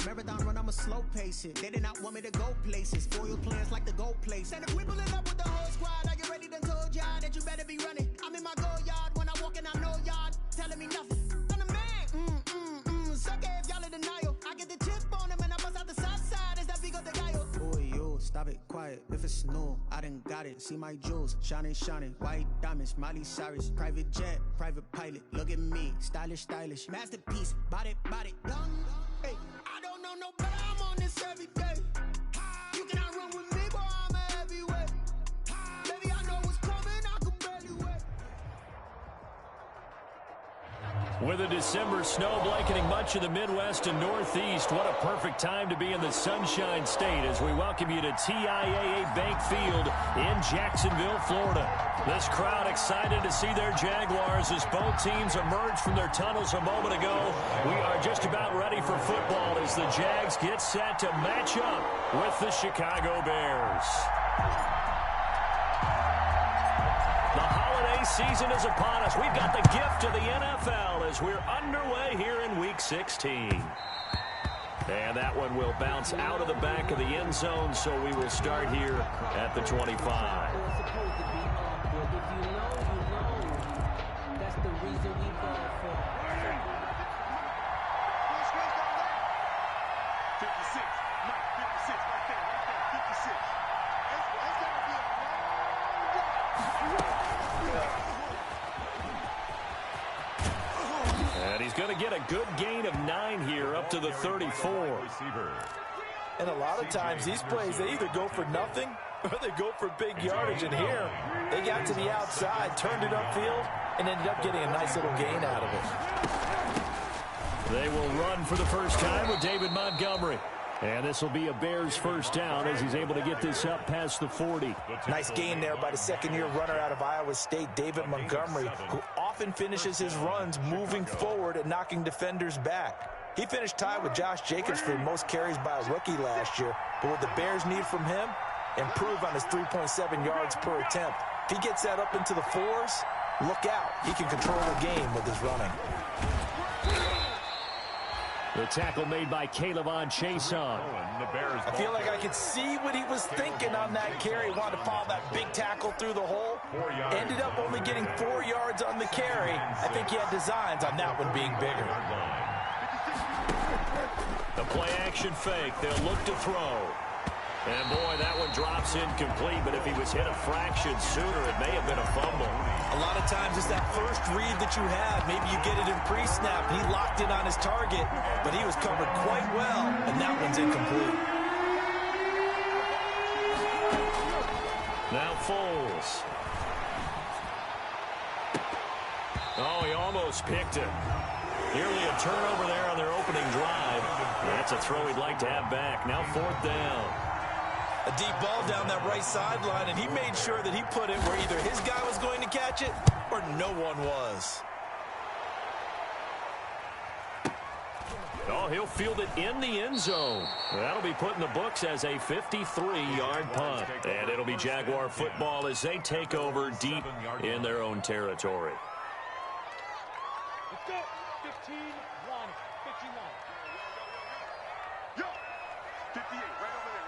Marathon run, I'ma slow pace it. They did not want me to go places. Foil plans like the goal place. And if we pulling up with the whole squad, are you ready? Done told y'all that you better be running. I'm in my go yard when I walk in, I know y'all telling me nothing. I'm the man. Suck it if y'all in denial. I get the chip on them and I bust out the south side. Is that Vigo de Gallo? Boy, yo, stop it, quiet. If it's snow, I done got it. See my jewels, shining, shining. White diamonds, Miley Cyrus. Private jet, private pilot. Look at me, stylish, stylish. Masterpiece, body, done. Hey, I don't know no better. I'm on this every day. You cannot run with me, boy, I'm a heavyweight. Baby, I know what's coming, I can barely wait. With a December snow blanketing much of the Midwest and Northeast, what a perfect time to be in the Sunshine State as we welcome you to TIAA Bank Field in Jacksonville, Florida. This crowd excited to see their Jaguars as both teams emerged from their tunnels a moment ago. We are just about ready for football as the Jags get set to match up with the Chicago Bears. The holiday season is upon us. We've got the gift of the NFL as we're underway here in Week 16. And that one will bounce out of the back of the end zone, so we will start here at the 25. And he's going to get a good gain of 9 here up to the 34. And a lot of times these plays, they either go for nothing or they go for big yardage. And here, they got to the outside, turned it upfield, and ended up getting a nice little gain out of it. They will run for the first time with David Montgomery. And this will be a Bears first down as he's able to get this up past the 40. Nice gain there by the second-year runner out of Iowa State, David Montgomery, who often finishes his runs moving forward and knocking defenders back. He finished tied with Josh Jacobs for the most carries by a rookie last year. But what the Bears need from him, improve on his 3.7 yards per attempt. If he gets that up into the 4s, look out. He can control the game with his running. The tackle made by Calebon Chason. I feel like I could see what he was thinking on that carry. Wanted to follow that big tackle through the hole. Ended up only getting 4 yards on the carry. I think he had designs on that one being bigger. The play action fake. They'll look to throw. And boy, that one drops incomplete, but if he was hit a fraction sooner, it may have been a fumble. A lot of times it's that first read that you have. Maybe you get it in pre-snap. He locked in on his target, but he was covered quite well, and that one's incomplete. Now Foles. Oh, he almost picked it. Nearly a turnover there on their opening drive. That's a throw he'd like to have back. Now 4th down. A deep ball down that right sideline, and he made sure that he put it where either his guy was going to catch it or no one was. Oh, he'll field it in the end zone. That'll be put in the books as a 53-yard punt. And it'll be Jaguar football as they take over deep in their own territory. Let's go. 15, 1, 51. Yo, 58, right over there,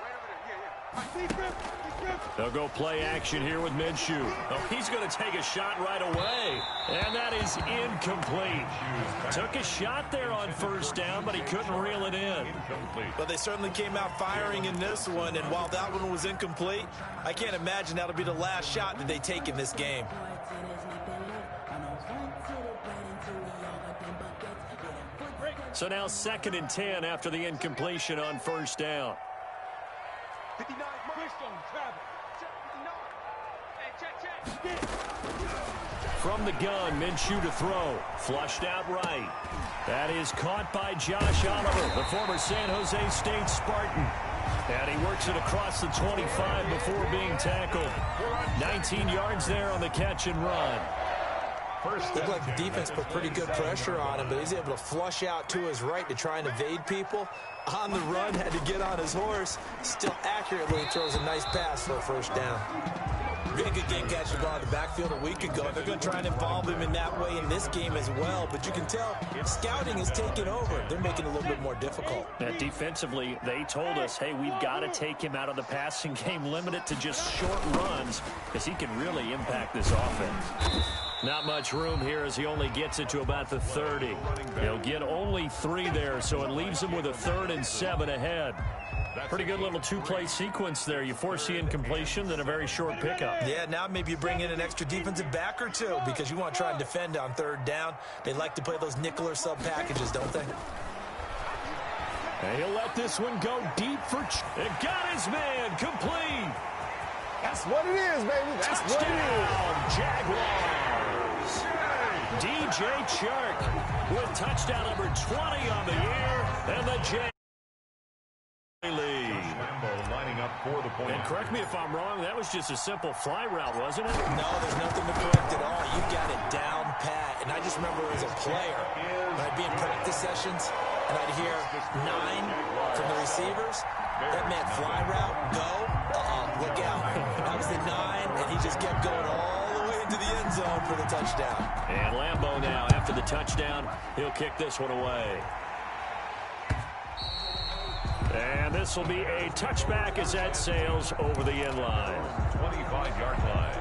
They'll go play action here with Minshew. Oh, he's going to take a shot right away. And that is incomplete. Took a shot there on first down, but he couldn't reel it in. But they certainly came out firing in this one, and while that one was incomplete, I can't imagine that'll be the last shot that they take in this game. So now 2nd and 10 after the incompletion on first down. 59, travel. From the gun, Minshew to throw. Flushed out right. That is caught by Josh Oliver, the former San Jose State Spartan. And he works it across the 25 before being tackled. 19 yards there on the catch and run. Looked like the defense put pretty good pressure on him, but he's able to flush out to his right to try and evade people. On the run, had to get on his horse. Still accurately throws a nice pass for a first down. Really good game catching the ball in the backfield a week ago. They're going to try and involve him in that way in this game as well. But you can tell scouting is taking over. They're making it a little bit more difficult. And defensively, they told us, hey, we've got to take him out of the passing game, limit it to just short runs, because he can really impact this offense. Not much room here as he only gets it to about the 30. He'll get only 3 there, so it leaves him with a 3rd and 7 ahead. Pretty good little two-play sequence there. You force the incompletion, then a very short pickup. Yeah, now maybe you bring in an extra defensive back or two because you want to try and defend on 3rd down. They like to play those nickel or sub packages, don't they? And he'll let this one go deep for... It got his man complete. That's what it is, baby. That's what it is. Jaguars. DJ Chark with touchdown number 20 on the year, and the Jaguars lead. Lining up for the point. And correct me if I'm wrong, that was just a simple fly route, wasn't it? No, there's nothing to correct at all. You got it down pat. And I just remember as a player, when I'd be in practice sessions, and I'd hear 9 from the receivers, that meant fly route, go, look out. That was the 9, and he just kept going all the way into the end zone for the touchdown. And Lambeau now, after the touchdown, he'll kick this one away. And this will be a touchback as that sails over the end line. 25-yard line.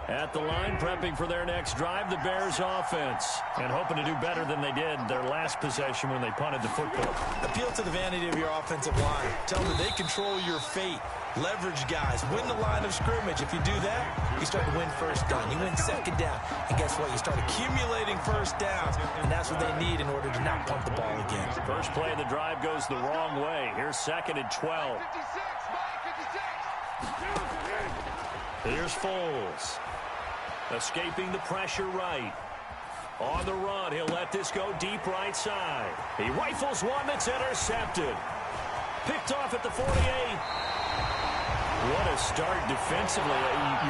At the line, prepping for their next drive, the Bears offense. And hoping to do better than they did their last possession when they punted the football. Appeal to the vanity of your offensive line. Tell them they control your fate. Leverage guys. Win the line of scrimmage. If you do that, you start to win 1st down. You win 2nd down. And guess what? You start accumulating 1st downs. And that's what they need in order to not punt the ball again. First play of the drive goes the wrong way. Here's 2nd and 12. 56. Here's Foles. Escaping the pressure right. On the run, he'll let this go deep right side. He rifles one that's intercepted. Picked off at the 48. What a start defensively.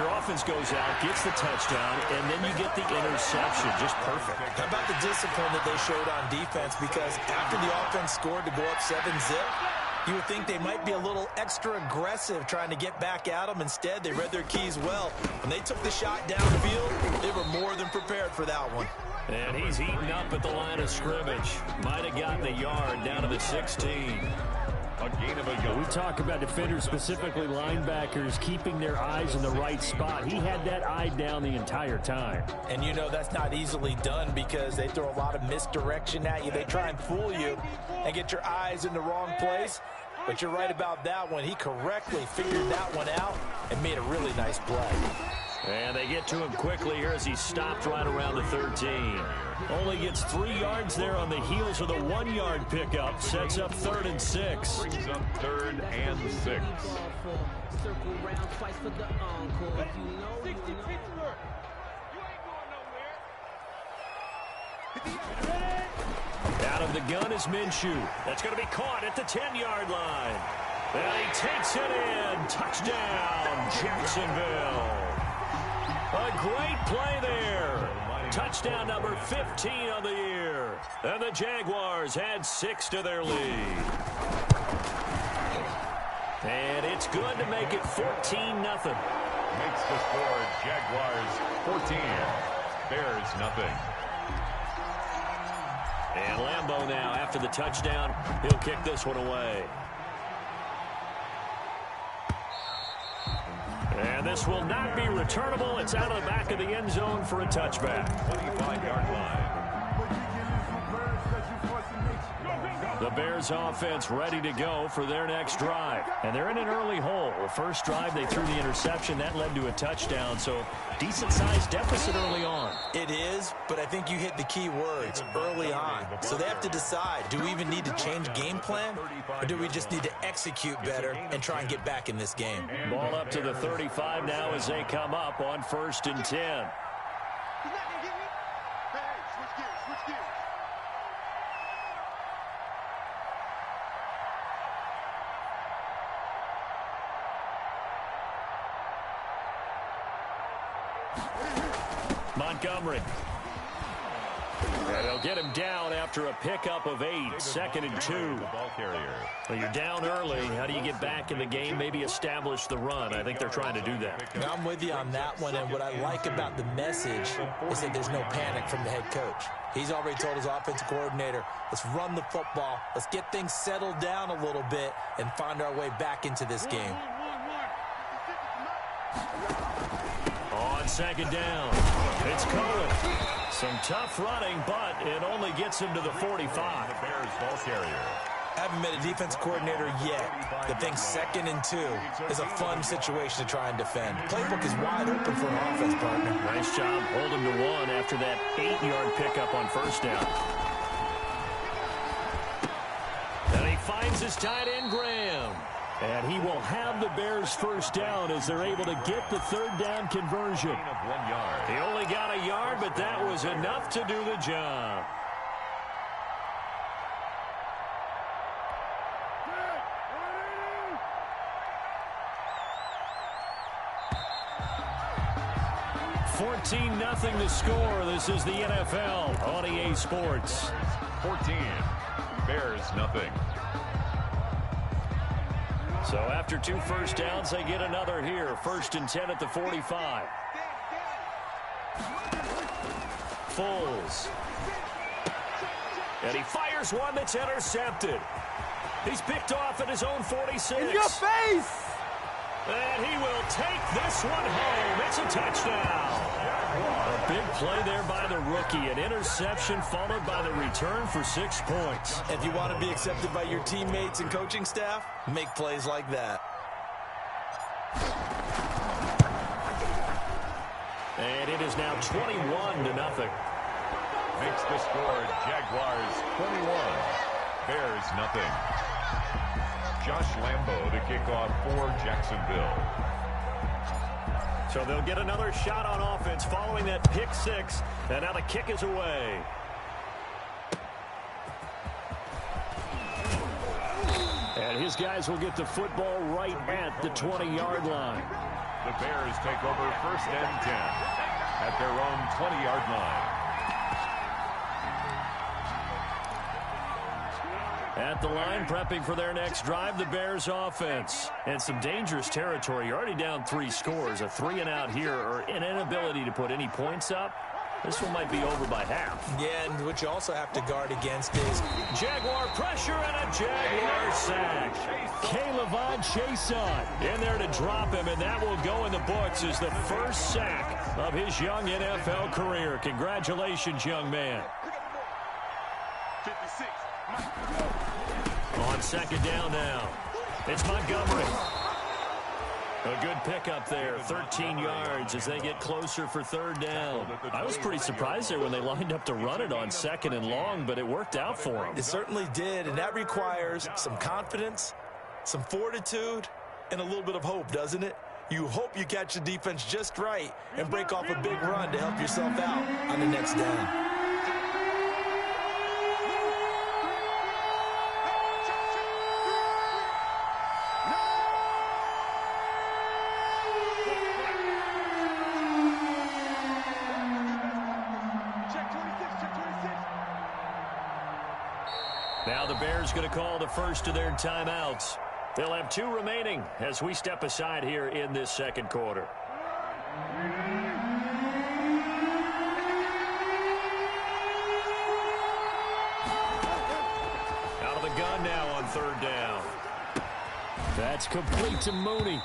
Your offense goes out, gets the touchdown, and then you get the interception. Just perfect. How about the discipline that they showed on defense? Because after the offense scored to go up 7-zip, you would think they might be a little extra aggressive trying to get back at them. Instead, they read their keys well. When they took the shot downfield, they were more than prepared for that one. And he's eaten up at the line of scrimmage. Might have gotten a yard down to the 16. A gain of a yard. We talk about defenders, specifically linebackers, keeping their eyes in the right spot. He had that eye down the entire time. And you know that's not easily done because they throw a lot of misdirection at you. They try and fool you and get your eyes in the wrong place. But you're right about that one. He correctly figured that one out and made a really nice play. And they get to him quickly here as he stopped right around the 13. Only gets 3 yards there on the heels of the 1-yard pickup. Sets up 3rd and 6. Brings up 3rd and 6. Out of the gun is Minshew. That's going to be caught at the 10-yard line. And he takes it in. Touchdown, Jacksonville. A great play there. Touchdown number 15 on the year. And the Jaguars add 6 to their lead. And it's good to make it 14-0. Makes the score Jaguars 14. Bears nothing. And Lambeau now, after the touchdown, he'll kick this one away. And this will not be returnable. It's out of the back of the end zone for a touchback. 25-yard line. The Bears offense ready to go for their next drive. And they're in an early hole. The first drive, they threw the interception. That led to a touchdown. So decent-sized deficit early on. It is, but I think you hit the key words, early on. So they have to decide, do we even need to change game plan? Or do we just need to execute better and try and get back in this game? Ball up to the 35 now as they come up on 1st and 10. Montgomery. And they'll get him down after a pickup of 8, 2nd and 2. Ball carrier. Well, you're down early. How do you get back in the game? Maybe establish the run. I think they're trying to do that. I'm with you on that one, and what I like about the message is that there's no panic from the head coach. He's already told his offensive coordinator, let's run the football, let's get things settled down a little bit, and find our way back into this game. On 2nd down, it's Cohen. Some tough running, but it only gets him to the 45. The Bears ball carrier. Haven't met a defense coordinator yet that thinks 2nd and 2 is a fun situation to try and defend. Playbook is wide open for an offense, partner. Nice job holding to 1 after that 8-yard pickup on 1st down. And he finds his tight end, Graham. And he will have the Bears' 1st down as they're able to get the 3rd down conversion. Gain of 1 yard. He only got a yard, but that was enough to do the job. $14-0 the score. This is the NFL on EA Sports. 14. Bears nothing. So after 2 1st downs, they get another here. 1st and 10 at the 45. Foles. And he fires one that's intercepted. He's picked off at his own 46. In your face! And he will take this one home. It's a touchdown. A big play there by the rookie. An interception followed by the return for 6 points. If you want to be accepted by your teammates and coaching staff, make plays like that. And it is now 21-0. Makes the score Jaguars 21. Bears nothing. Josh Lambo to kick off for Jacksonville. So they'll get another shot on offense following that pick 6. And now the kick is away. And his guys will get the football right at the 20-yard line. The Bears take over 1st and 10 at their own 20-yard line. At the line, prepping for their next drive, the Bears offense. And some dangerous territory. You're already down 3 scores. A 3-and-out here, or an inability to put any points up. This one might be over by half. Yeah, and what you also have to guard against is Jaguar pressure and a Jaguar sack. K'Lavon Chaisson in there to drop him, and that will go in the books as the 1st sack of his young NFL career. Congratulations, young man. 56. On 2nd down now, it's Montgomery. A good pickup there, 13 yards as they get closer for 3rd down. I was pretty surprised there when they lined up to run it on 2nd and long, but it worked out for them. it certainly did, and that requires some confidence, some fortitude, and a little bit of hope, doesn't it? You hope you catch the defense just right and break off a big run to help yourself out on the next down. Now the Bears going to call the first of their timeouts. They'll have 2 remaining as we step aside here in this 2nd quarter. Out of the gun now on 3rd down. That's complete to Mooney.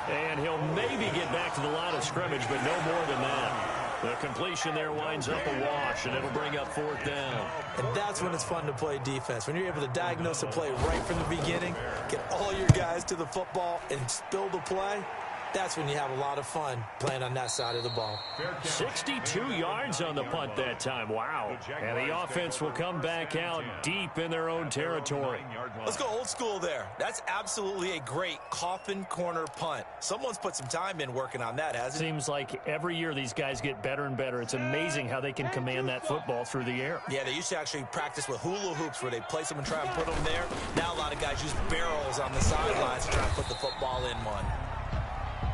And he'll maybe get back to the line of scrimmage, but no more than that. The completion there winds up a wash, and it'll bring up 4th down. And that's when it's fun to play defense. When you're able to diagnose a play right from the beginning, get all your guys to the football and spill the play, that's when you have a lot of fun playing on that side of the ball. 62 yards on the punt that time. Wow. And the offense will come back out deep in their own territory. Let's go old school there. That's absolutely a great coffin corner punt. Someone's put some time in working on that, hasn't it? Seems like every year these guys get better and better. It's amazing how they can command that football through the air. Yeah, they used to actually practice with hula hoops where they place them and try and put them there. Now a lot of guys use barrels on the sidelines to try and put the football in one.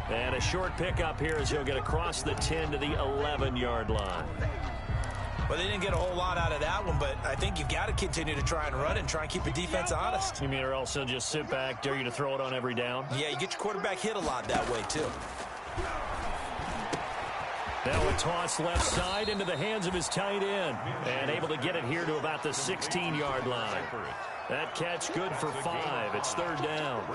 And a short pickup here as he'll get across the 10 to the 11-yard line. Well, they didn't get a whole lot out of that one, but I think you've got to continue to try and run and try and keep the defense honest. You mean or else they'll just sit back, dare you to throw it on every down? Yeah, you get your quarterback hit a lot that way, too. Now a toss left side into the hands of his tight end. And able to get it here to about the 16-yard line. That catch good for 5. It's third down.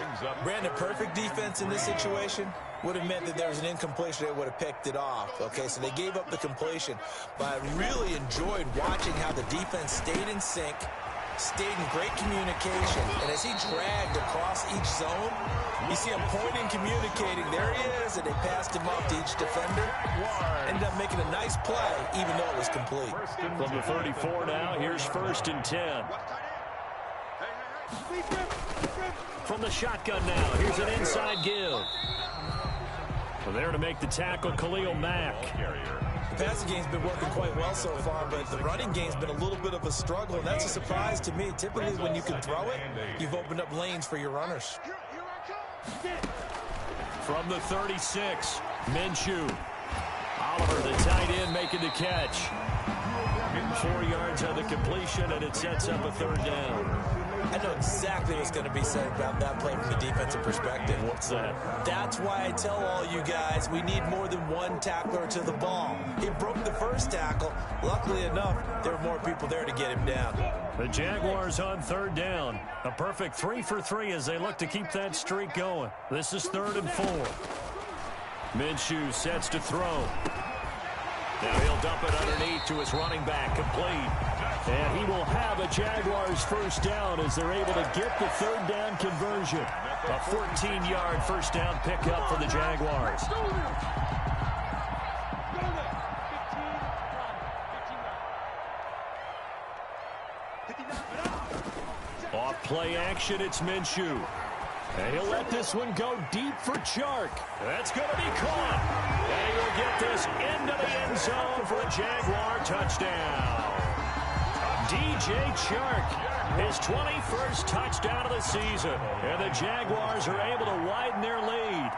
Brandon, perfect defense in this situation would have meant that there was an incompletion. They would have picked it off. Okay, so they gave up the completion. But I really enjoyed watching how the defense stayed in sync, stayed in great communication. And as he dragged across each zone, you see him pointing, communicating. There he is, and they passed him off to each defender. Ended up making a nice play, even though it was complete. From the 34 now, here's 1st and 10. From the shotgun now, here's an inside give. So there to make the tackle, Khalil Mack. The passing game's been working quite well so far, but the running game's been a little bit of a struggle, and that's a surprise to me. Typically, when you can throw it, you've opened up lanes for your runners. From the 36, Minshew. Oliver, the tight end, making the catch. 4 yards on the completion, and it sets up a third down. I know exactly what's going to be said about that play from the defensive perspective. What's that? That's why I tell all you guys we need more than one tackler to the ball. He broke the first tackle. Luckily enough, there were more people there to get him down. The Jaguars on third down. A perfect 3 for 3 as they look to keep that streak going. This is 3rd and 4. Minshew sets to throw. Now he'll dump it underneath to his running back, complete. And he will have a Jaguars first down as they're able to get the third down conversion. A 14-yard first down pickup for the Jaguars. Off play action, it's Minshew. And he'll let this one go deep for Chark. That's going to be caught. And he will get this into the end zone for a Jaguar touchdown. DJ Chark, his 21st touchdown of the season. And the Jaguars are able to widen their lead.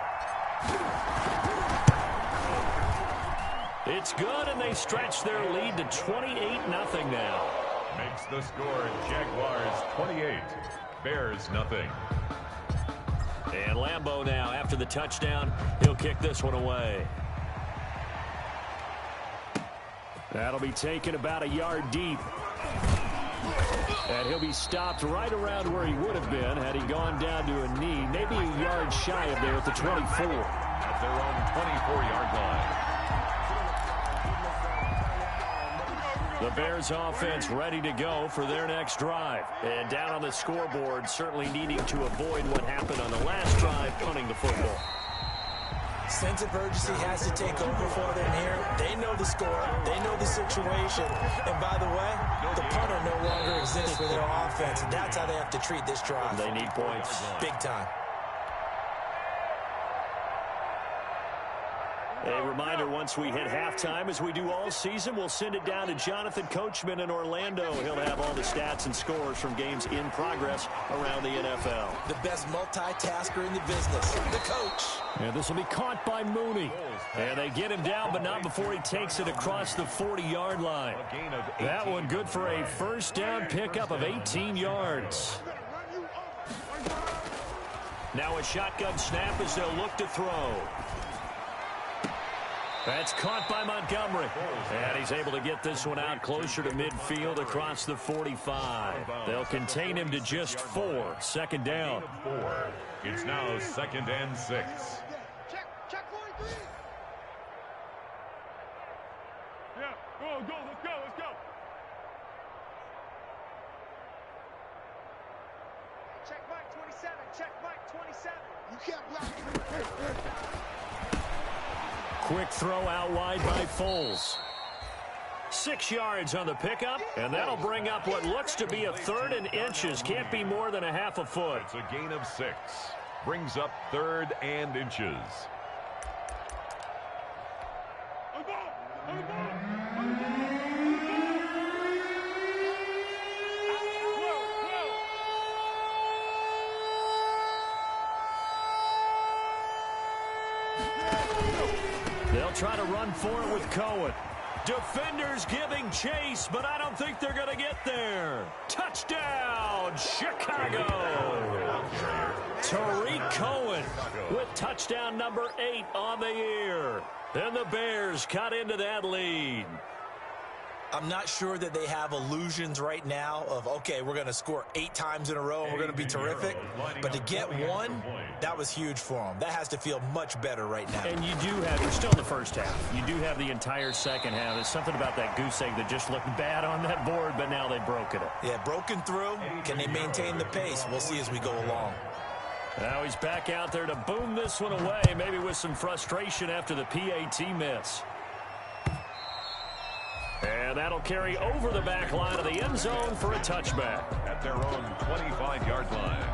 It's good, and they stretch their lead to 28-0 now. Makes the score Jaguars 28, Bears nothing. And Lambeau now, after the touchdown, he'll kick this one away. That'll be taken about a yard deep. And he'll be stopped right around where he would have been had he gone down to a knee, maybe a yard shy of there at the 24. At their own 24-yard line. The Bears offense ready to go for their next drive. And down on the scoreboard, certainly needing to avoid what happened on the last drive, punting the football. Sense of urgency has to take over for them here. They know the score. They know the situation. And by the way, the punter no longer exists for their offense. And that's how they have to treat this drive. They need points. Big time. A reminder, once we hit halftime, as we do all season, we'll send it down to Jonathan Coachman in Orlando. He'll have all the stats and scores from games in progress around the NFL. The best multitasker in the business, the coach. And this will be caught by Mooney. And they get him down, but not before he takes it across the 40-yard line. That one good for a first down pickup of 18 yards. Now a shotgun snap as they'll look to throw. That's caught by Montgomery. And he's able to get this one out closer to midfield across the 45. They'll contain him to just 4. Second down. It's now 2nd and 6. Check 43. Yeah, go, let's go. Check Mike 27. You can't block. Quick throw out wide by Foles. 6 yards on the pickup, and that'll bring up what looks to be a 3rd and inches. Can't be more than a half a foot. It's a gain of 6. Brings up 3rd and inches. They'll try to run for it with Cohen. Defenders giving chase, but I don't think they're going to get there. Touchdown, Chicago. Tariq Cohen with touchdown number 8 on the year. And the Bears cut into that lead. I'm not sure that they have illusions right now of, okay, we're going to score 8 times in a row and we're going to be terrific. But to get one, that was huge for them. That has to feel much better right now. And you do have, you're still in the first half. You do have the entire second half. There's something about that goose egg that just looked bad on that board, but now they've broken it. Yeah, broken through. Can they maintain the pace? We'll see as we go along. Now he's back out there to boom this one away, maybe with some frustration after the PAT miss. And that'll carry over the back line of the end zone for a touchback. At their own 25-yard line.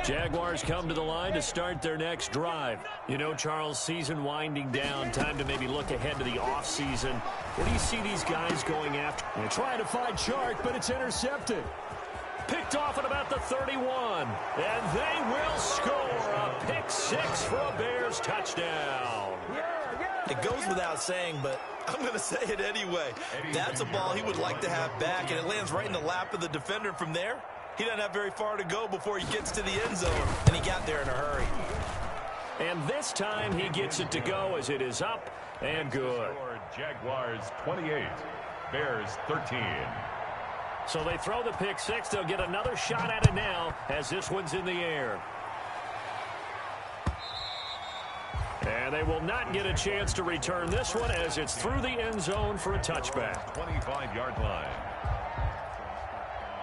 Jaguars come to the line to start their next drive. You know, Charles, season winding down, time to maybe look ahead to the offseason. What do you see these guys going after? They're trying to find Chark, but it's intercepted. Picked off at about the 31. And they will score a pick 6 for a Bears touchdown. It goes without saying, but I'm going to say it anyway. That's a ball he would like to have back, and it lands right in the lap of the defender. From there, he doesn't have very far to go before he gets to the end zone, and he got there in a hurry. And this time he gets it to go as it is up and good. Jaguars 28, Bears 13. So they throw the pick 6. They'll get another shot at it now as this one's in the air. And they will not get a chance to return this one as it's through the end zone for a touchback. 25-yard line.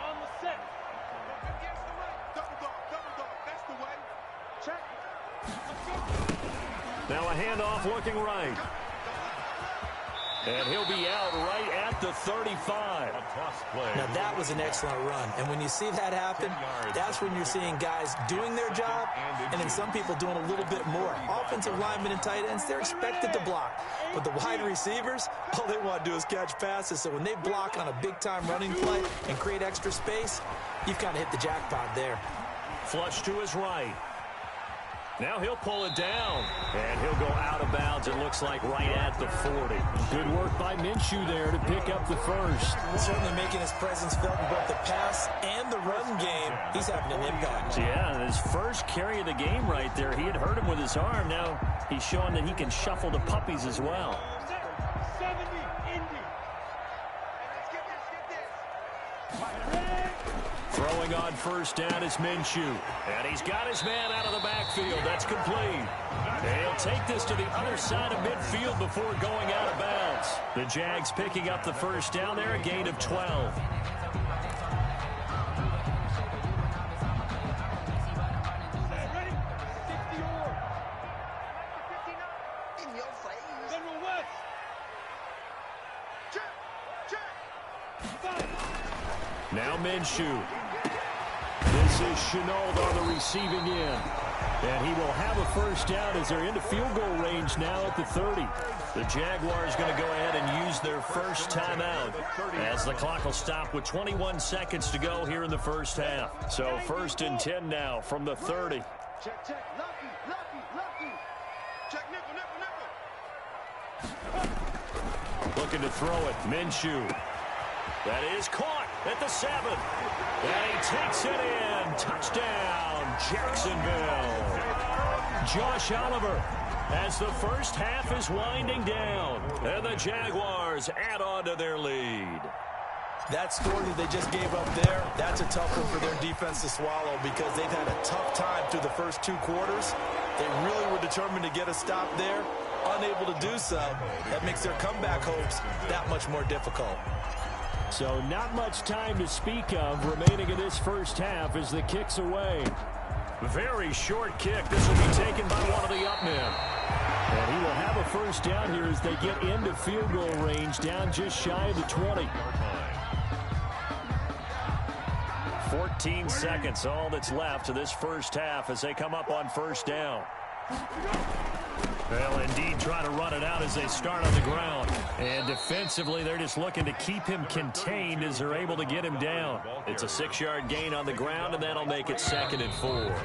On the set. Against the right. Double dog. That's the way. Check. Now a handoff looking right. And he'll be out right at the 35. Now, that was an excellent run. And when you see that happen, that's when you're seeing guys doing their job and then some people doing a little bit more. Offensive linemen and tight ends, they're expected to block. But the wide receivers, all they want to do is catch passes. So when they block on a big-time running play and create extra space, you've kind of hit the jackpot there. Flush to his right. Now he'll pull it down, and he'll go out of bounds, it looks like, right at the 40. Good work by Minshew there to pick up the first. Certainly making his presence felt in both the pass and the run game. He's having an impact. Yeah, his first carry of the game right there. He had hurt him with his arm. Now he's showing that he can shuffle the puppies as well. 70, Indy. Let's get this. Throwing on first down is Minshew. And he's got his man out of the backfield. That's complete. They'll take this to the other side of midfield before going out of bounds. The Jags picking up the first down there, a gain of 12. Ready? 60 or. 59. In your face. General West. Check. Now Minshew. This is Chenault on the receiving end. And he will have a first down as they're into field goal range now at the 30. The Jaguars going to go ahead and use their first timeout as the clock will stop with 21 seconds to go here in the first half. So 1st and 10 now from the 30. Check. Lucky. Check, nickel. Looking to throw it. Minshew. That is caught at the 7. And he takes it in. Touchdown, Jacksonville. Josh Oliver as the first half is winding down. And the Jaguars add on to their lead. That score that they just gave up there, that's a tough one for their defense to swallow because they've had a tough time through the first 2 quarters. They really were determined to get a stop there. Unable to do so, that makes their comeback hopes that much more difficult. So not much time to speak of remaining in this first half as the kick's away. Very short kick. This will be taken by one of the up men. And he will have a first down here as they get into field goal range down just shy of the 20. 14 seconds, all that's left to this first half as they come up on first down. Well, indeed, trying to run it out as they start on the ground. And defensively, they're just looking to keep him contained as they're able to get him down. It's a 6-yard gain on the ground, and that'll make it 2nd and 4.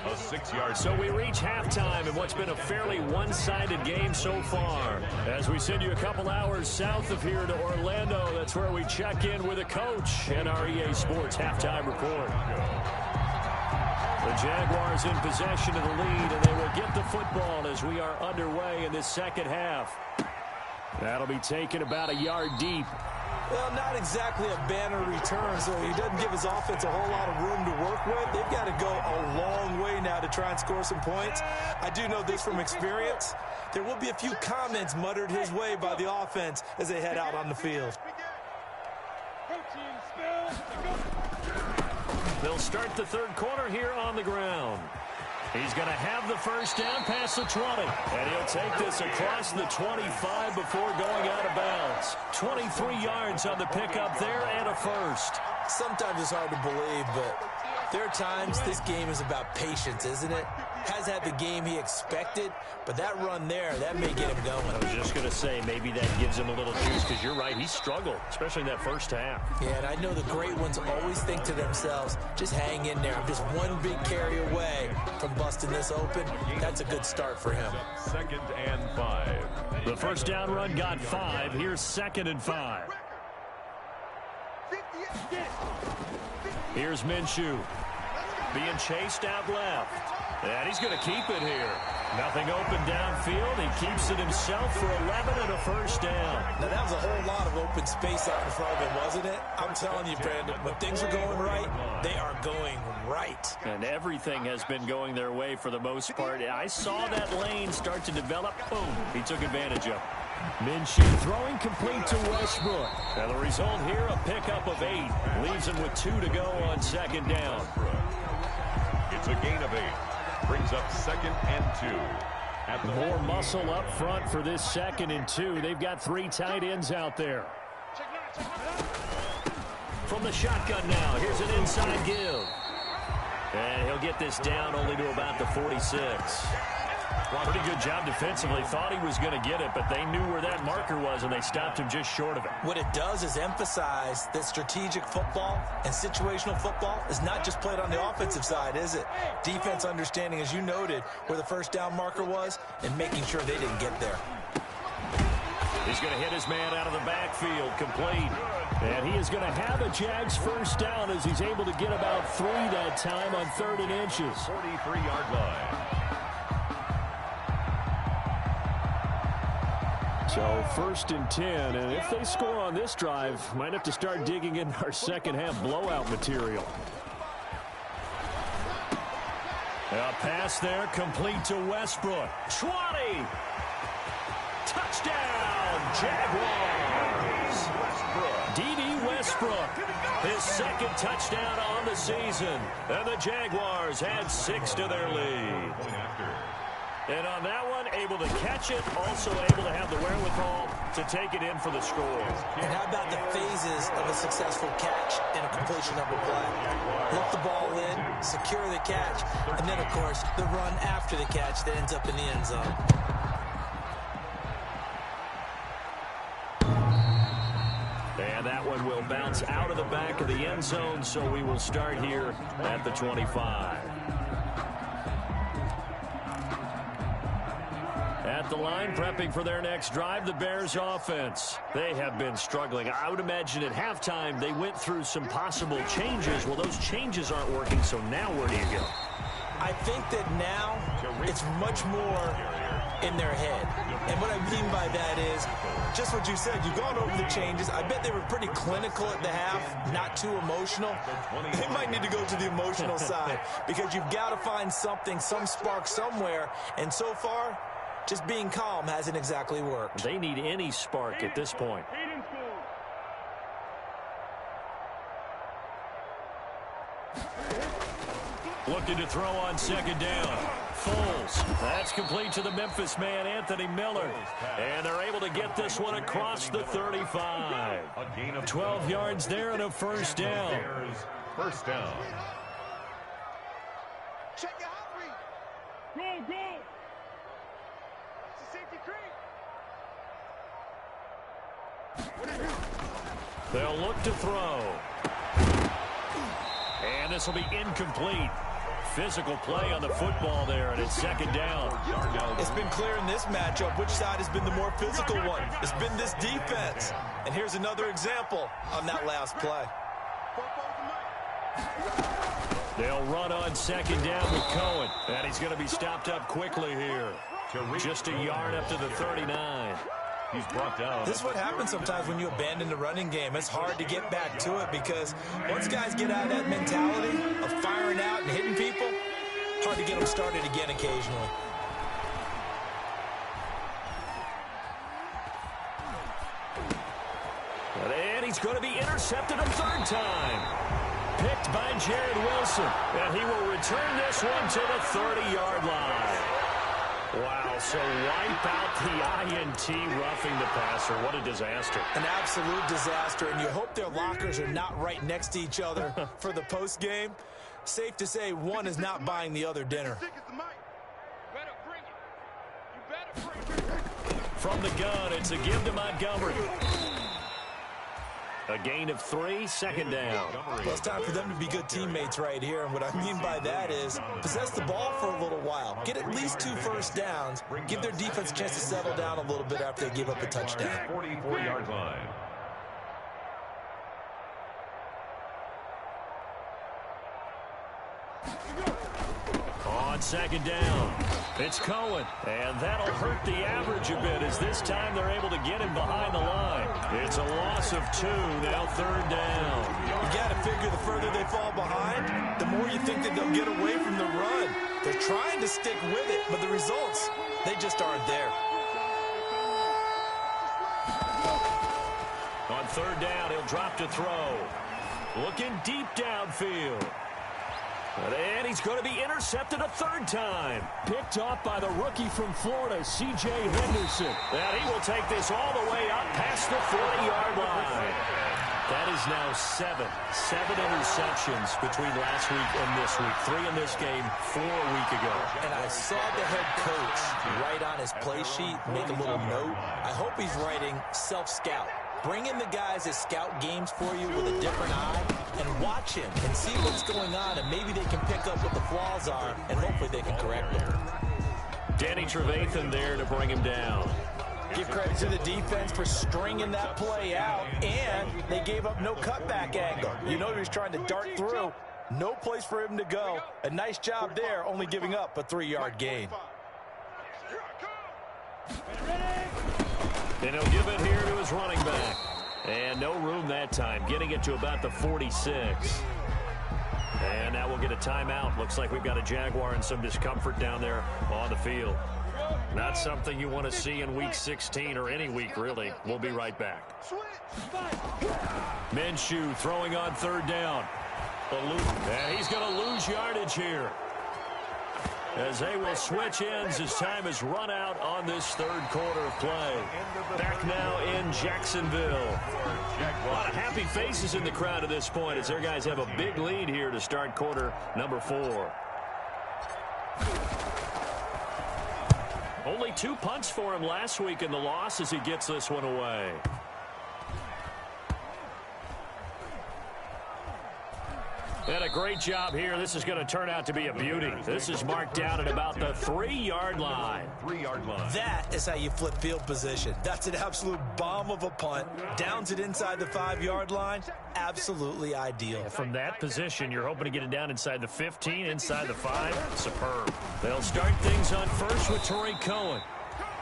A 6-yard. So we reach halftime in what's been a fairly one-sided game so far. As we send you a couple hours south of here to Orlando, that's where we check in with a coach and our EA Sports halftime report. The Jaguars in possession of the lead, and they will get the football as we are underway in this second half. That'll be taken about a yard deep. Well, not exactly a banner return, so he doesn't give his offense a whole lot of room to work with. They've got to go a long way now to try and score some points. I do know this from experience. There will be a few comments muttered his way by the offense as they head out on the field. They'll start the third quarter here on the ground. He's going to have the first down past the 20. And he'll take this across the 25 before going out of bounds. 23 yards on the pickup there and a first. Sometimes it's hard to believe, but there are times this game is about patience, isn't it? Has had the game he expected, but that run there, that may get him going. I was just going to say, maybe that gives him a little juice, because you're right, he struggled, especially in that first half. Yeah, and I know the great ones always think to themselves, just hang in there. I'm just one big carry away from busting this open. That's a good start for him. 2nd and 5. The first down run got 5. Here's 2nd and 5. Here's Minshew being chased out left. And he's going to keep it here. Nothing open downfield. He keeps it himself for 11 and a first down. Now, that was a whole lot of open space out in front of him, wasn't it? I'm telling you, Brandon, when things are going right, they are going right. And everything has been going their way for the most part. I saw that lane start to develop. Boom. He took advantage of it. Minshew throwing complete to Westbrook. Now the result here, a pickup of 8. Leaves him with 2 to go on 2nd down. It's a gain of 8. Brings up 2nd and 2. More muscle up front for this 2nd and 2. They've got 3 tight ends out there. From the shotgun now, here's an inside give. And he'll get this down only to about the 46. Pretty good job defensively. Thought he was going to get it, but they knew where that marker was, and they stopped him just short of it. What it does is emphasize that strategic football and situational football is not just played on the offensive side, is it? Defense understanding, as you noted, where the first down marker was and making sure they didn't get there. He's going to hit his man out of the backfield, complete. And he is going to have a Jags first down as he's able to get about 3 that time on 3rd and inches. 43-yard line. So 1st and 10, and if they score on this drive, might have to start digging in our second half blowout material. A pass there, complete to Westbrook. 20! Touchdown, Jaguars! D.D. Westbrook, his 2nd touchdown on the season. And the Jaguars add 6 to their lead. And on that one, able to catch it, also able to have the wherewithal to take it in for the score. And how about the phases of a successful catch and a completion of a play? Look the ball in, secure the catch, and then, of course, the run after the catch that ends up in the end zone. And that one will bounce out of the back of the end zone, so we will start here at the 25. At the line, prepping for their next drive, the Bears offense. They have been struggling. I would imagine at halftime they went through some possible changes. Well, those changes aren't working, so now where do you go? I think that now it's much more in their head. And what I mean by that is just what you said. You've gone over the changes. I bet they were pretty clinical at the half, not too emotional. They might need to go to the emotional side because you've got to find something, some spark somewhere. And so far, just being calm hasn't exactly worked. They need any spark at this point. Looking to throw on 2nd down. Foles. That's complete to the Memphis man, Anthony Miller. And they're able to get this one across the 35. 12 yards there and a first down. First down. Check your hot read. Go, go. It's a safety creek. They'll look to throw. And this will be incomplete. physical play on the football there, and it's second down. It's been clear in this matchup which side has been the more physical one. It's been this defense. And here's another example on that last play. They'll run on second down with Cohen, and he's going to be stopped up quickly here. Just a yard up to the 39. He's brought down. This is what happens sometimes when you abandon the running game. It's hard to get back to it because once guys get out of that mentality of firing out and hitting people, hard to get them started again occasionally. And he's going to be intercepted a third time. Picked by Jared Wilson, and he will return this one to the 30-yard line. Wow, so wipe out the INT roughing the passer. What a disaster. An absolute disaster, and you hope their lockers are not right next to each other for the post game. Safe to say one is not buying the other dinner. From the gun, it's a give to Montgomery. A gain of 3, second down. Well, it's time for them to be good teammates right here. And what I mean by that is possess the ball for a little while. Get at least 2 first downs. Give their defense a chance to settle down a little bit after they give up a touchdown. 44-yard line. On second down, it's Cohen, and that'll hurt the average a bit as this time they're able to get him behind the line. It's a loss of 2, now third down. You got to figure the further they fall behind, the more you think that they'll get away from the run. They're trying to stick with it, but the results, they just aren't there. On third down, he'll drop to throw. Looking deep downfield. And he's going to be intercepted a third time. Picked off by the rookie from Florida, C.J. Henderson. And he will take this all the way up past the 40-yard line. That is now 7 interceptions between last week and this week. 3 in this game, 4 a week ago. And I saw the head coach write on his play sheet, make a little note. I hope he's writing self-scout. Bring in the guys that scout games for you with a different eye and watch him and see what's going on, and maybe they can pick up what the flaws are, and hopefully they can correct them. Danny Trevathan there to bring him down. Give credit to the defense for stringing that play out, and they gave up no cutback angle. You know he was trying to dart through. No place for him to go. A nice job there, only giving up a 3-yard gain. And he'll give it here to his running back. And no room that time, getting it to about the 46. And now we'll get a timeout. Looks like we've got a Jaguar and some discomfort down there on the field. Not something you want to see in Week 16 or any week, really. We'll be right back. Minshew throwing on third down. And he's going to lose yardage here, as they will switch ends as time is run out on this third quarter of play. Back now in Jacksonville. A lot of happy faces in the crowd at this point as their guys have a big lead here to start quarter number 4. Only 2 punts for him last week in the loss as he gets this one away. And a great job here. This is going to turn out to be a beauty. This is marked down at about the 3-yard line. 3-yard line. That is how you flip field position. That's an absolute bomb of a punt. Downs it inside the 5-yard line. Absolutely ideal. From that position, you're hoping to get it down inside the 15, inside the 5. Superb. They'll start things on first with Torrey Cohen.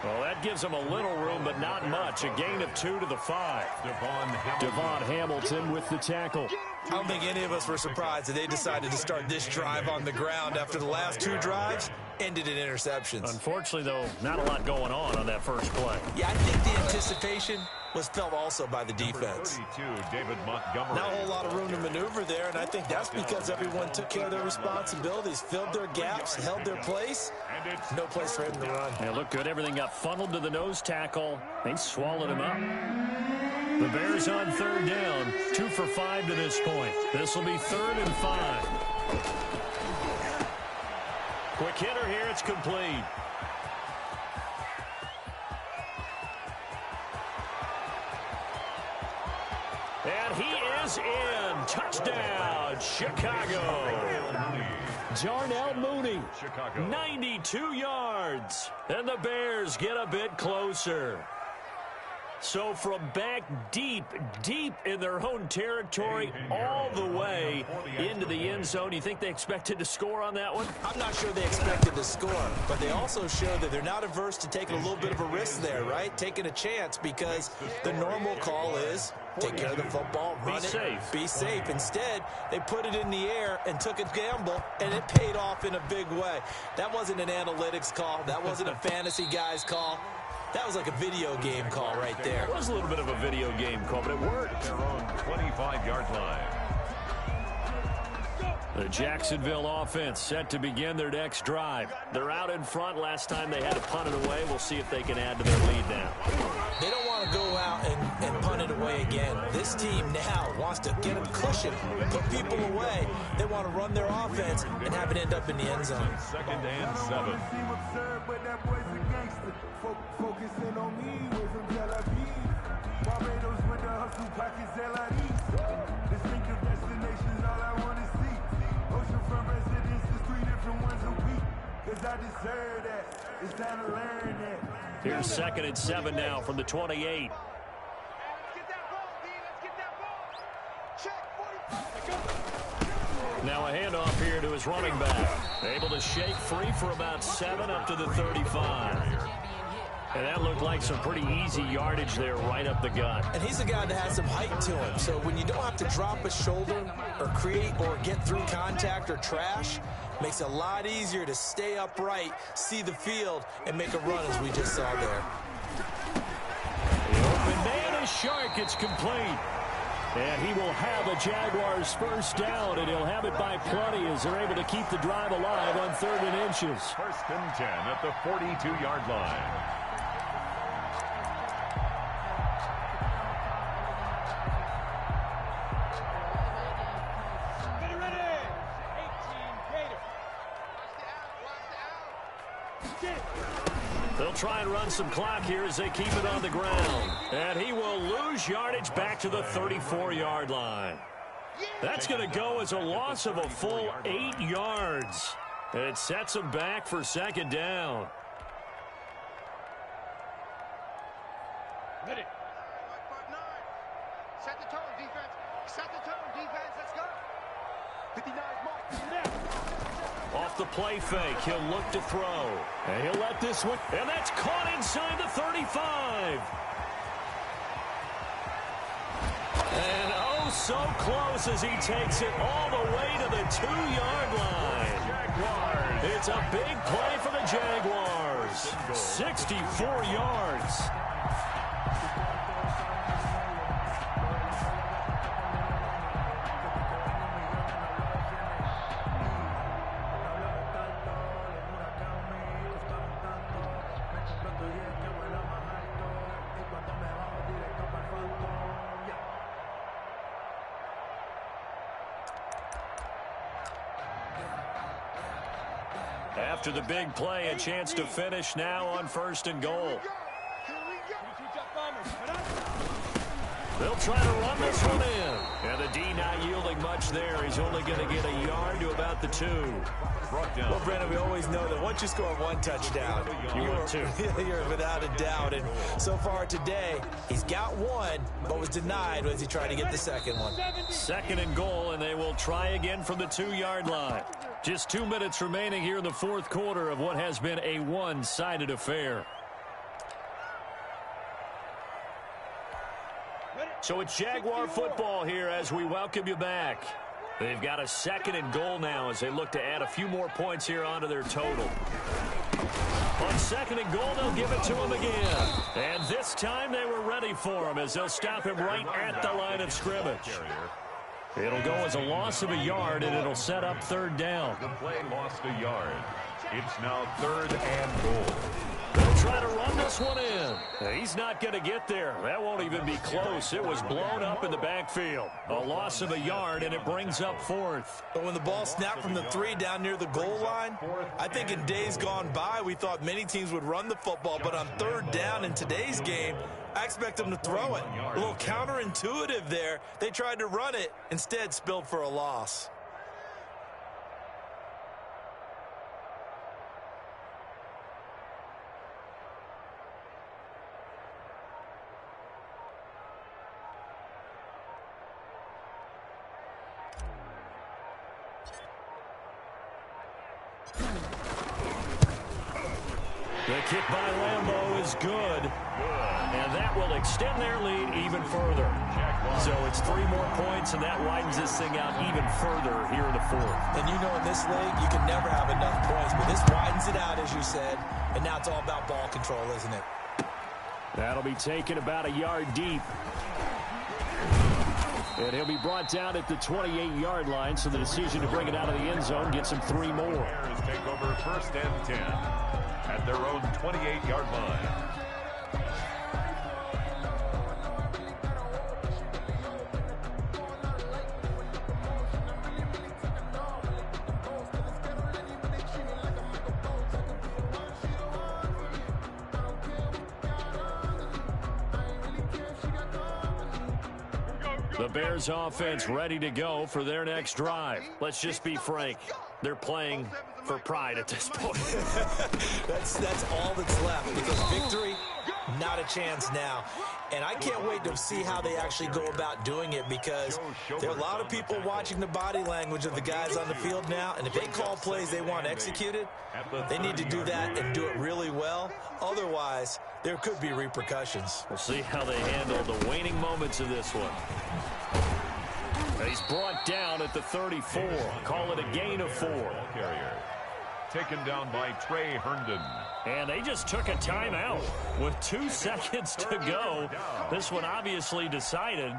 Well, that gives them a little room, but not much. A gain of 2 to the 5. Devon Hamilton with the tackle. I don't think any of us were surprised that they decided to start this drive on the ground after the last 2 drives ended in interceptions. Unfortunately, though, not a lot going on that first play. Yeah, I think the anticipation was felt also by the defense. 32, David Montgomery. Not a whole lot of room to maneuver there, and I think that's because everyone took care of their responsibilities, filled their gaps, held their place. No place for him to run. Yeah, looked good. Everything got funneled to the nose tackle. They swallowed him up. The Bears on third down, 2 for 5 to this point. This will be 3rd and 5. Quick hitter here, it's complete. And he is is in. Touchdown, Chicago. Darnell Mooney, 92 yards. And the Bears get a bit closer. So from back deep in their own territory, all the way into the end zone, you think they expected to score on that one? I'm not sure they expected to score, but they also showed that they're not averse to taking a little bit of a risk there, right? Taking a chance, because the normal call is take care of the football, run it, be safe. Instead, they put it in the air and took a gamble, and it paid off in a big way. That wasn't an analytics call. That wasn't a fantasy guy's call. That was like a video game call right there. It was a little bit of a video game call, but it worked. Their own 25-yard line. The Jacksonville offense set to begin their next drive. They're out in front. Last time they had to punt it away. We'll see if they can add to their lead now. They don't want to go out and punt it away again. This team now wants to get a cushion, put people away. They want to run their offense and have it end up in the end zone. 2nd and 7. Focusing on me with some Tel Aviv. Barbados with the hustle pockets, LIDs. Distinctive destinations, all I want to see. Oceanfront residences, 3 different ones a week. Cause I deserve that. It's time to learn that. Here's 2nd and 7 now from the 28. Let's get that ball, D. Let's get that ball. Check, 45. Now a handoff here to his running back. Able to shake free for about 7 up to the 35. And that looked like some pretty easy yardage there right up the gut. And he's a guy that has some height to him. So when you don't have to drop a shoulder or create or get through contact or trash, makes it a lot easier to stay upright, see the field, and make a run as we just saw there. The open man is Shark. It's complete. And he will have a Jaguars first down, and he'll have it by plenty as they're able to keep the drive alive on 3rd and inches. 1st and 10 at the 42-yard line. They'll try and run some clock here as they keep it on the ground. And he will lose yardage back to the 34-yard line. That's going to go as a loss of a full 8 yards. It sets him back for 2nd down. Hit it. 5-5-9. Set the tone, defense. Set the tone, defense. Let's go. 59 mark. Off the play fake, he'll look to throw. And he'll let this one, and that's caught inside the 35. And oh, so close as he takes it all the way to the 2-yard line. Jaguars. It's a big play for the Jaguars. 64 yards. After the big play, a chance to finish now on 1st and goal. They'll try to run this one in. And the D not yielding much there. He's only going to get a yard to about the 2. Well, Brandon, we always know that once you score 1 touchdown, you're without a doubt. And so far today, he's got 1, but was denied as he tried to get the 2nd one. 2nd and goal, and they will try again from the 2-yard line. Just 2 minutes remaining here in the 4th quarter of what has been a one-sided affair. So it's Jaguar football here as we welcome you back. They've got a 2nd and goal now as they look to add a few more points here onto their total. On 2nd and goal, they'll give it to him again. And this time they were ready for him as they'll stop him right at the line of scrimmage. It'll go as a loss of a yard, and it'll set up 3rd down. The play lost a yard. It's now 3rd and goal. They'll try to run this one in. He's not going to get there. That won't even be close. It was blown up in the backfield. A loss of a yard, and it brings up 4th. But when the ball snapped from the 3 down near the goal line, I think in days gone by, we thought many teams would run the football. But on 3rd down in today's game, I expect them to throw it. A little counterintuitive there. They tried to run it, instead spilled for a loss. The kick by Lambeau is good, and that will extend their lead even further. So it's 3 more points, and that widens this thing out even further here in the fourth. And you know in this league, you can never have enough points, but this widens it out, as you said, and now it's all about ball control, isn't it? That'll be taken about a yard deep. And he'll be brought down at the 28-yard line, so the decision to bring it out of the end zone gets him 3 more. Bears take over 1st and 10 at their own 28-yard line. The Bears offense ready to go for their next drive. Let's just be frank. They're playing for pride at this point. That's all that's left, because victory, not a chance now. And I can't wait to see how they actually go about doing it, because there are a lot of people watching the body language of the guys on the field now, and if they call plays they want executed, they need to do that and do it really well. Otherwise, there could be repercussions. We'll see how they handle the waning moments of this one. He's brought down at the 34. Call it a gain of 4. Carrier taken down by Trey Herndon. And they just took a timeout with 2 seconds to go. This one obviously decided.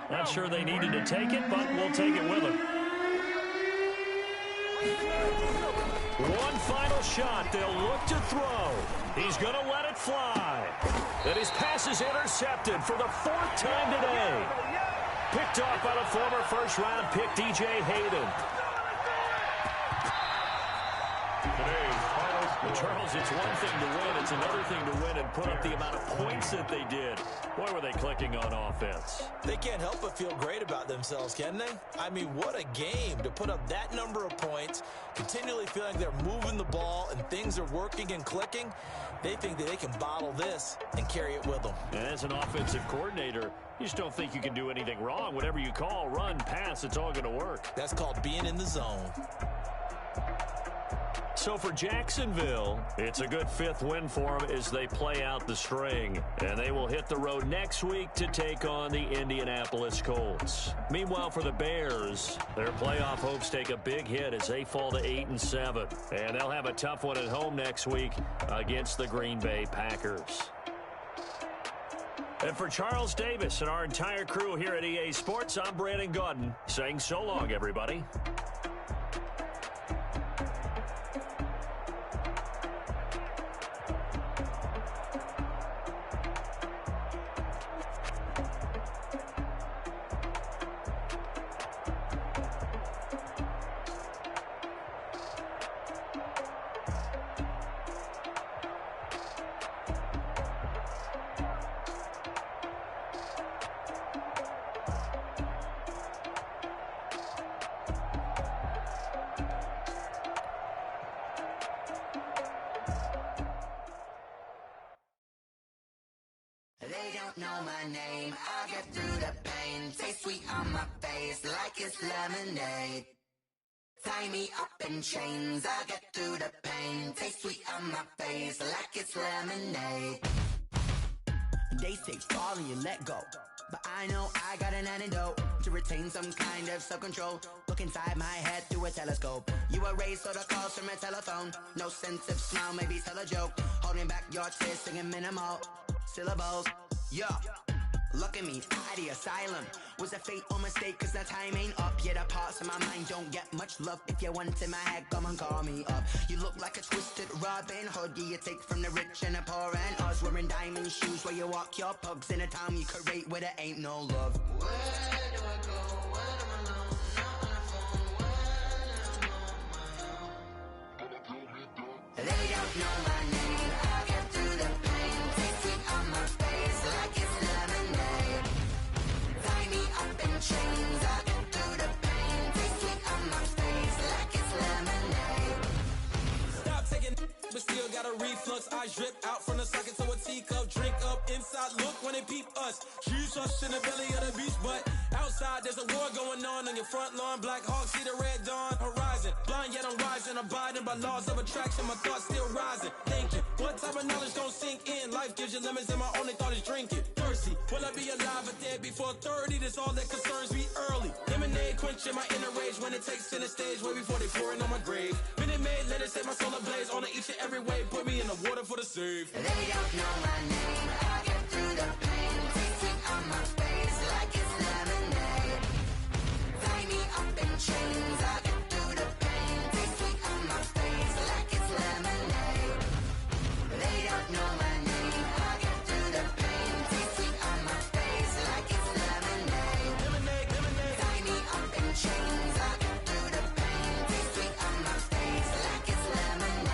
Not sure they needed to take it, but we'll take it with them. One final shot. They'll look to throw. He's going to let it fly. And his pass is intercepted for the 4th time today. Picked off by the former first-round pick, DJ Hayden. Today's final score. Charles, it's one thing to win. It's another thing to win and put up the amount of points that they did. Boy, were they clicking on offense. They can't help but feel great about themselves, can they? I mean, what a game to put up that number of points, continually feeling they're moving the ball and things are working and clicking. They think that they can bottle this and carry it with them. And as an offensive coordinator, you just don't think you can do anything wrong. Whatever you call, run, pass, it's all going to work. That's called being in the zone. So for Jacksonville, it's a good 5th win for them as they play out the string. And they will hit the road next week to take on the Indianapolis Colts. Meanwhile, for the Bears, their playoff hopes take a big hit as they fall to 8-7. And they'll have a tough one at home next week against the Green Bay Packers. And for Charles Davis and our entire crew here at EA Sports, I'm Brandon Gaudin saying so long, everybody. They don't know my name, I get through the pain. Taste sweet on my face like it's lemonade. Tie me up in chains, I get through the pain. Taste sweet on my face like it's lemonade. They say fall and you let go, but I know I got an antidote to retain some kind of self-control. Look inside my head through a telescope. You erase all the calls from a telephone. No sense of smile, maybe tell a joke. Holding back your tears, singing minimal syllables. Yeah, look at me, out the asylum. Was a fate or mistake, cause the time ain't up. Yeah, the parts of my mind don't get much love. If you want in my head, come and call me up. You look like a twisted Robin Hood. Yeah, you take from the rich and the poor and us. Wearing diamond shoes where you walk your pugs in a town you create where there ain't no love. Where do I go when I'm alone? Not on the phone when I'm on my own. They don't know my name, I get through the pain. Taste sweet on my face like us. Eyes drip out from the socket to a teacup. Drink up inside, look when they peep us. Shoes us in the belly of the beach, but outside there's a war going on your front lawn. Black Hawk see the red dawn horizon. Blind yet I'm rising, abiding by laws of attraction. My thoughts still rising. Thinking, what type of knowledge gon' sink in? Life gives you lemons and my only thought is drinking. Thirsty, will I be alive or dead before 30? That's all that concerns me early. Lemonade quenching my inner rage when it takes center stage way before they pour it on my grave. Minute Maid, let it set my soul ablaze on each and every way. Put me in the water for the save. They don't know my name. I get through the pain. Tasting on my face like it's lemonade. Tie me up in chains. I get through the pain. Tasting on my face like it's lemonade. They don't know my name. I get through the pain. Tasting on my face like it's lemonade. Lemonade, lemonade. Tie me up in chains. I get through the pain. Tasting on my face like it's lemonade.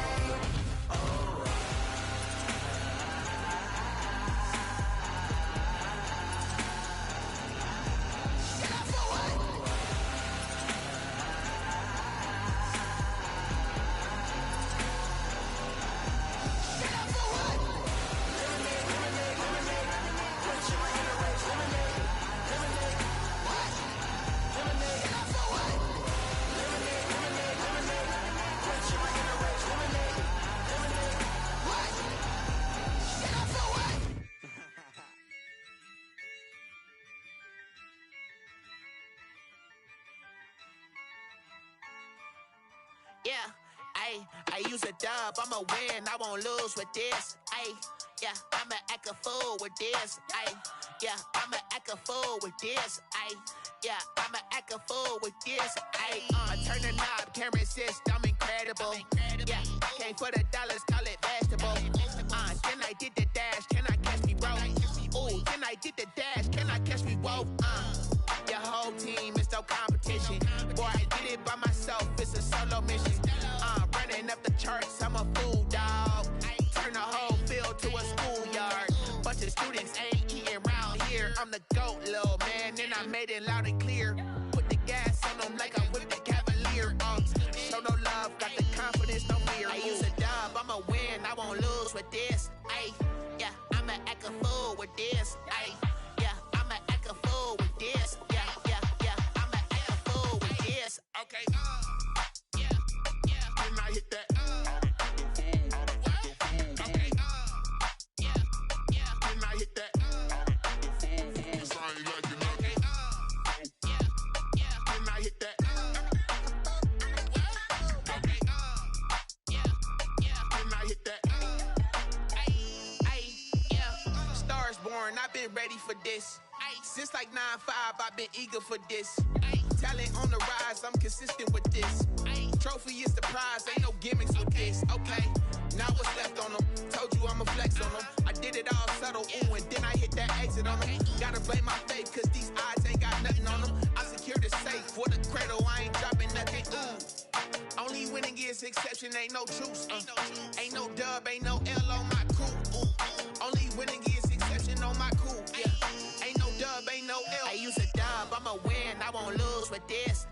Yeah, I use a dub, I'ma win, I won't lose with this. Yeah, I'ma act a fool with this. Yeah, I'ma act a fool with this. Yeah, I'ma act a fool with this. I turn the knob, can't resist, I'm incredible. Yeah, came for the dollars, call it vegetable. Then I did the dash, can I catch me, bro? Ooh, then I did the dash, can I catch me, whoa? Your whole team is no competition. Boy, I did it by myself, it's a solo mission. Running up the charts, I'm a fool, dog. Turn the whole field to a schoolyard. Bunch of students ain't eating round here. I'm the GOAT, little man, and I made it loud and clear. Put the gas on them like I whipped the Cavalier. Show no love, got the confidence, no fear. I use a dub, I'ma win, I won't lose with this. Yeah, I'ma act a fool with this. Yeah, I'ma act a fool with this. Yeah, I'ma act a fool with this. Okay. Then I hit that. Okay. Then I hit that. So I ain't like it, okay. Then I hit that. Okay. Then I hit that. Yeah. Stars born, I've been ready for this. Since like 9-5, I've been eager for this. Talent on the rise, I'm consistent with this. Trophy is the prize, ain't no gimmicks with this. Okay, now what's left on them? Told you I'ma flex on them. I did it all subtle, ooh, and then I hit that exit on them. Gotta blame my faith, cause these odds ain't got nothing on them. I secured the safe for the cradle, I ain't dropping nothing, ooh. Only winning is exception, ain't no truce. Ain't no dub, ain't no L on my crew, ooh. Only winning is exception on my crew, yeah. Ain't no dub, ain't no L. I use a dub, I'ma win, I won't lose with this.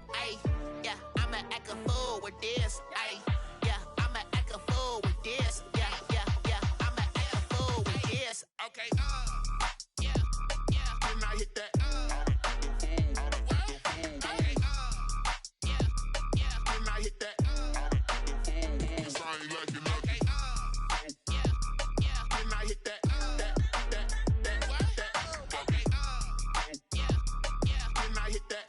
Yeah, I'ma act a fool with this. Yeah, I'ma act a fool with this. Yeah, I'ma act a fool with this. Okay. Then I hit that. Okay. Then I hit that. So I ain't like it, okay. Then I hit that. Okay. Then I hit that.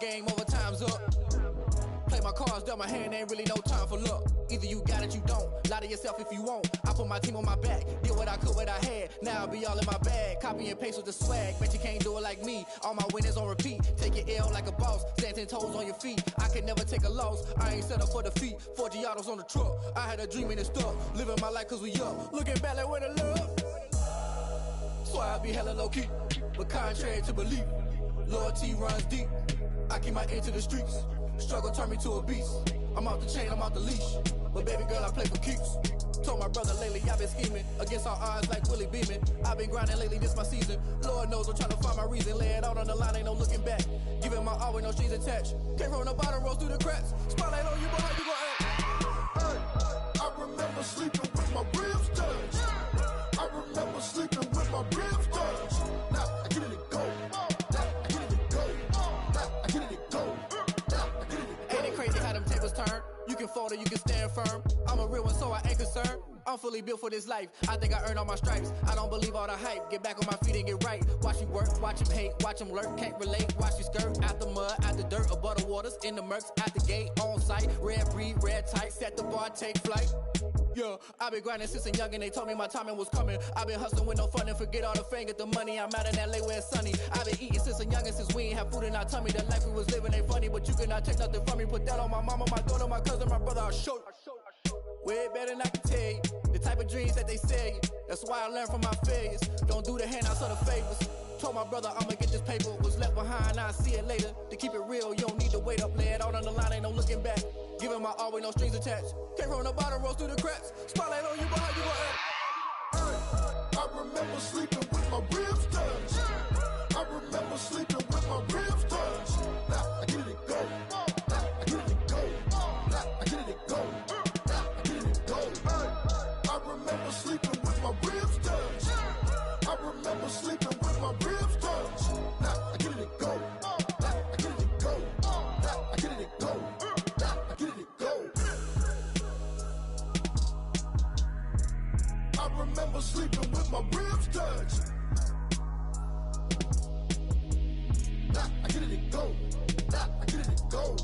Game over, time's up. Play my cards, dealt my hand, ain't really no time for luck. Either you got it, you don't. Lie to yourself if you won't. I put my team on my back, did what I could, what I had. Now I'll be all in my bag, copy and paste with the swag. Bet you can't do it like me. All my winners on repeat. Take your L like a boss, stand 10 toes on your feet. I can never take a loss. I ain't set up for defeat. 4 Giottos on the truck. I had a dream and it's stuck. Living my life cause we up. Looking back like where the love. So I be hella low key, but contrary to belief, loyalty runs deep. I keep my ear to the streets. Struggle turned me to a beast. I'm off the chain, I'm off the leash. But baby girl, I play for keeps. Told my brother lately, I've been scheming against all odds like Willie Beeman. I've been grinding lately, this my season. Lord knows I'm trying to find my reason. Lay it out on the line, ain't no looking back. Giving my all with no strings attached. Came from the bottom, rose through the cracks. Spotlight on you, boy, how you gon' act? Hey, I remember sleeping with my ribs touched. I remember sleeping with my ribs touched. Now I get it to go. Now I get it to go. Now I get it to go. Now I get it to go. Ain't it crazy how them tables turn? You can fold or you can stand firm. I'm a real one, so I ain't concerned. I'm fully built for this life. I think I earned all my stripes. I don't believe all the hype. Get back on my feet and get right. Watch you work, watch him hate, watch him lurk. Can't relate, watch you skirt. Out the mud, out the dirt, above the waters, in the murks, at the gate, on site. Red breed, red tight, set the bar, take flight. Yeah, I've been grinding since a young and they told me my timing was coming. I've been hustling with no fun and forget all the fame, get the money. I'm out in LA where it's sunny. I've been eating since a young and since we ain't have food in our tummy. The life we was living ain't funny, but you cannot take nothing from me. Put that on my mama, my daughter, my cousin, my brother, I'll show you. Way better than I can tell you. The type of dreams that they sell you. That's why I learned from my failures. Don't do the handouts or the favors. Told my brother I'ma get this paper. Was left behind, I'll see it later. To keep it real, you don't need to wait up. Lay it out on the line, ain't no looking back. Giving my all with no strings attached. Came from the bottom, rose through the cracks. Spotlight on you, boy, how you gon' act? Hey, I remember sleeping with my ribs touched. I remember sleeping with my ribs touched. Now I get it to go. Now I get it to go. Now I get it to go. Now I get it to go. Hey, I remember sleeping with my ribs touched. I remember sleeping with my ribs touched. Now I get it to go. Now I get it to go. Now I get it to go. Now I get it to go. I remember sleeping with my ribs touched. Now I get it to go. Now I get it to go.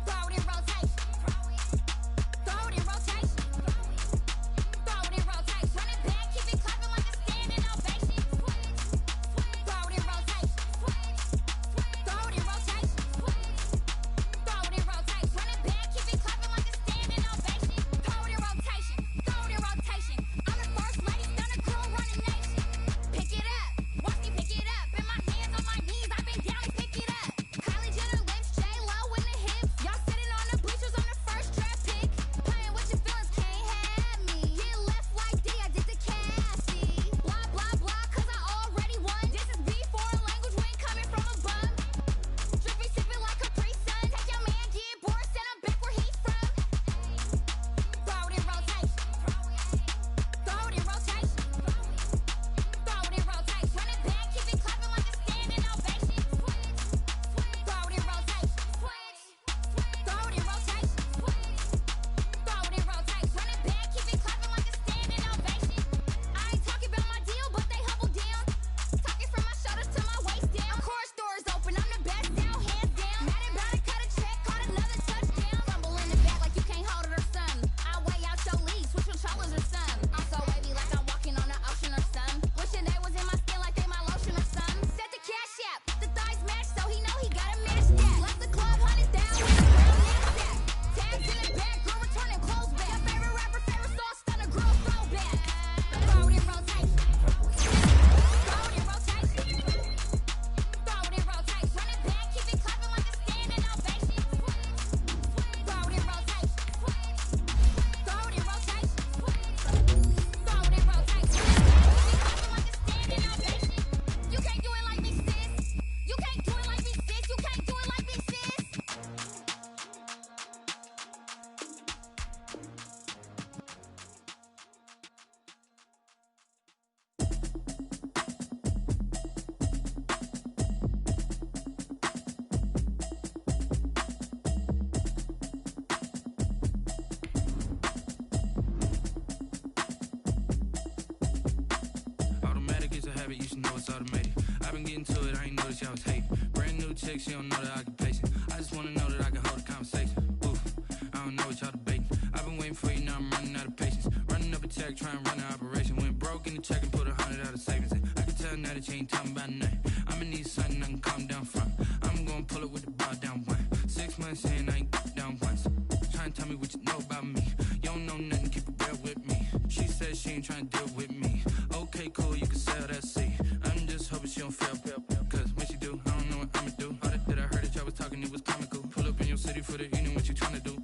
Throw it in rotation. it's automated. I've been getting to it, I ain't noticed y'all was hating. Brand new chick, she don't know the occupation. I just wanna know that I can hold a conversation. Oof, I don't know what y'all debating. I've been waiting for you, now I'm running out of patience. Running up a check, trying to run an operation. Went broke in the check and put 100 out of savings in. I can tell now that you ain't talking about nothing. I'ma need something I can calm down from. I'm gonna pull it with the bar down one. 6 months in, I ain't down once. Trying to tell me what you know about me. You don't know nothing, keep it real with me. She said she ain't trying to deal with me. Okay, cool, you can sell that seat. I'm just hoping she don't fail. Cause when she do, I don't know what I'ma do. All that I heard that y'all was talking, it was comical. Pull up in your city for the evening, what you trying to do?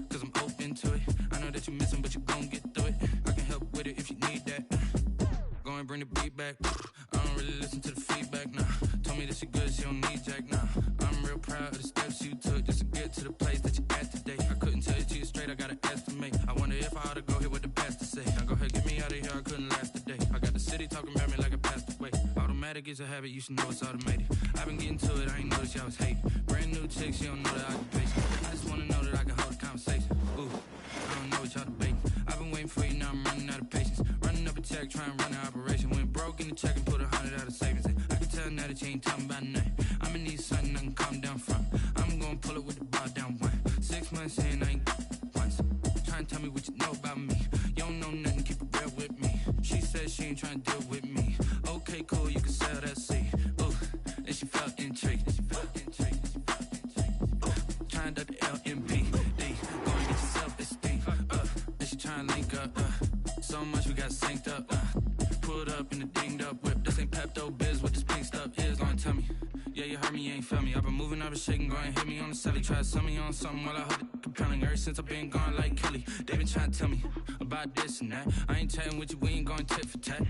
Cause I'm open to it. I know that you missing, but you gon' get through it. I can help with it if you need that. Go and bring the beat back. I don't really listen to the feedback, nah. Told me that she good, she don't need jack, nah. I'm real proud of the steps you took just to get to the place that you at today. I couldn't tell you to you straight, I gotta estimate. I wonder if I ought to go here with the pastor say. Now go ahead, get me out of here, I couldn't last a day. I got the city talking about me like I passed away. Automatic is a habit, you should know it's automated. I've been getting to it, I ain't noticed y'all was hating. Brand new chick, she don't know the occupation. I just wanna know that I can hold a conversation. Ooh, I don't know what y'all debating. I've been waiting for you, now I'm running out of patience. Running up a check, trying to run an operation. Went broke in the check and put 100 out of savings in. I can tell now that you ain't talking about nothing. I'ma need something I can calm down from. I'm gonna pull it with the bar down one. 6 months in, I ain't once. Trying to tell me what you know about me. You don't know nothing, keep it real with me. She said she ain't trying to deal with me. Okay, cool, you can sell that seat. Ooh, and she felt intrigued. Trying to the LMP. Go and get your self-esteem. And she trying to link up. So much we got synced up. Pulled up in the dinged up whip. This ain't Pepto-Biz, what this pink stuff is. Long tell me. Yeah, you heard me, you ain't felt me. I've been moving, I've been shaking, go and hit me on the celly. Try to sell me on something while I hold it compelling. Ever since I've been gone like Kelly, they been trying to tell me about this and that. I ain't chatting with you, we ain't going tit for tat.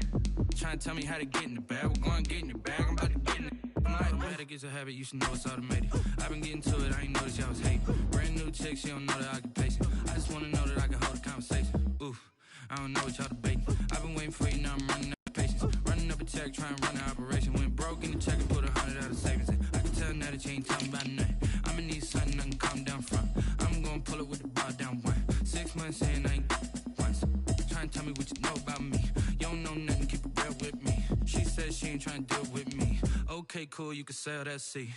Trying to tell me how to get in the bag. We're going to get in the bag, I'm about to get in it. Automatic is a habit, you should know it's automated. I've been getting to it, I ain't noticed y'all was hating. Brand new chick, she don't know the occupation. I just wanna know that I can hold a conversation. Oof, I don't know what y'all debating. I've been waiting for you, now I'm running out of patience. Running up a check, trying to run an operation. Went broke in the check and put 100 out of savings in. I can tell now that you ain't talking about nothing. I'ma need something I can calm down from. I'm gonna pull it with the bar down one. 6 months in, I ain't once. Trying to tell me what you know about me. You don't know nothing, keep it real with me. She said she ain't trying to deal with me. Okay, cool, you can sell that seat.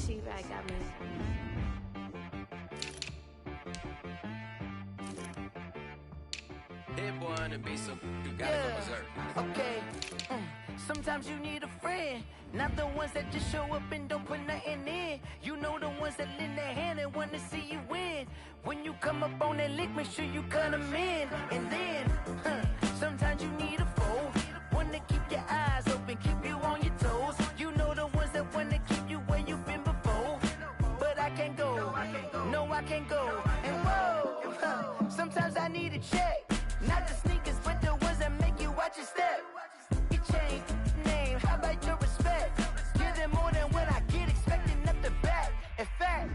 T-Rag got me. Hit boy on the beat, so you gotta go berserk. Okay. Sometimes you need a friend, not the ones that just show up and don't put nothing in. You know the ones that lend their hand and wanna see you win. When you come up on that lick, make sure you cut them in. And then, sometimes you need a foe, one to keep your eyes open, keep you on your toes. You know the ones that wanna keep you where you've been before. But I can't go, no I can't go. And whoa, sometimes I need a check. Not the sneakers, but the ones that make you watch your step. You change name, how about your respect? Give them more than what I get, expecting up the back. In fact,